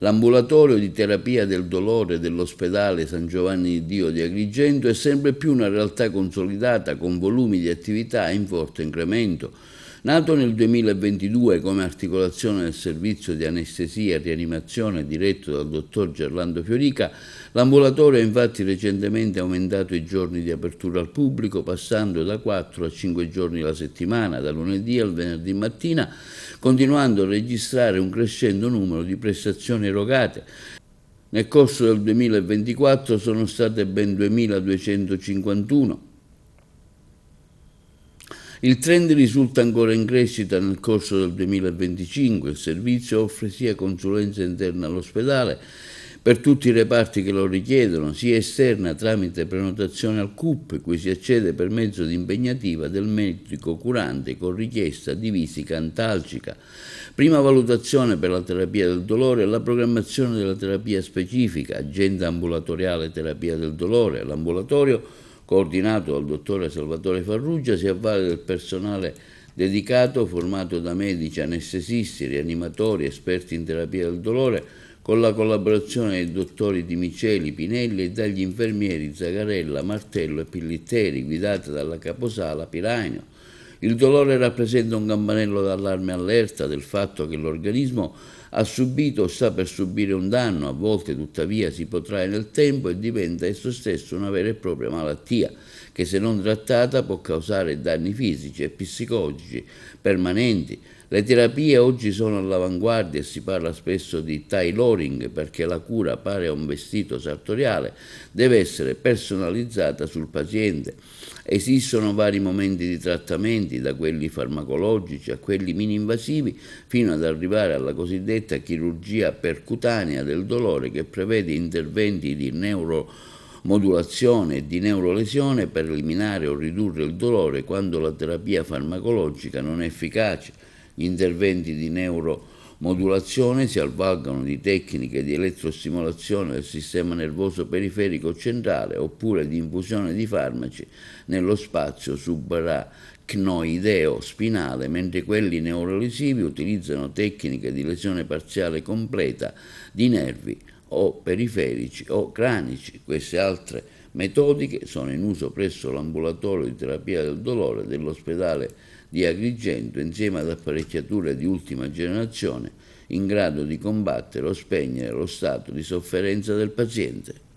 L'ambulatorio di terapia del dolore dell'ospedale San Giovanni di Dio di Agrigento è sempre più una realtà consolidata con volumi di attività in forte incremento. Nato nel 2022 come articolazione del servizio di anestesia e rianimazione diretto dal dottor Gerlando Fiorica, l'ambulatorio ha infatti recentemente aumentato i giorni di apertura al pubblico, passando da 4 a 5 giorni alla settimana, da lunedì al venerdì mattina, continuando a registrare un crescendo numero di prestazioni erogate. Nel corso del 2024 sono state ben 2.251. Il trend risulta ancora in crescita nel corso del 2025. Il servizio offre sia consulenza interna all'ospedale per tutti i reparti che lo richiedono, sia esterna tramite prenotazione al CUP, cui si accede per mezzo di impegnativa del medico curante con richiesta di visita antalgica. Prima valutazione per la terapia del dolore e la programmazione della terapia specifica, agenda ambulatoriale terapia del dolore. L'ambulatorio, coordinato dal dottore Salvatore Farrugia, si avvale del personale dedicato formato da medici, anestesisti, rianimatori, esperti in terapia del dolore, con la collaborazione dei dottori Di Miceli, Pinelli e dagli infermieri Zagarella, Martello e Pillitteri, guidata dalla caposala Piraino. Il dolore rappresenta un campanello d'allarme allerta del fatto che l'organismo ha subito o sta per subire un danno, a volte tuttavia si protrae nel tempo e diventa esso stesso una vera e propria malattia, che se non trattata può causare danni fisici e psicologici permanenti. Le terapie oggi sono all'avanguardia e si parla spesso di tailoring perché la cura, pari a un vestito sartoriale, deve essere personalizzata sul paziente. Esistono vari momenti di trattamenti, da quelli farmacologici a quelli mini-invasivi, fino ad arrivare alla cosiddetta chirurgia percutanea del dolore, che prevede interventi di neuromodulazione e di neurolesione per eliminare o ridurre il dolore quando la terapia farmacologica non è efficace. Gli interventi di neuromodulazione si avvalgono di tecniche di elettrostimolazione del sistema nervoso periferico centrale oppure di infusione di farmaci nello spazio subarachnoideo spinale, mentre quelli neurolesivi utilizzano tecniche di lesione parziale completa di nervi o periferici o cranici. Queste altre metodiche sono in uso presso l'ambulatorio di terapia del dolore dell'ospedale di Agrigento, insieme ad apparecchiature di ultima generazione in grado di combattere o spegnere lo stato di sofferenza del paziente.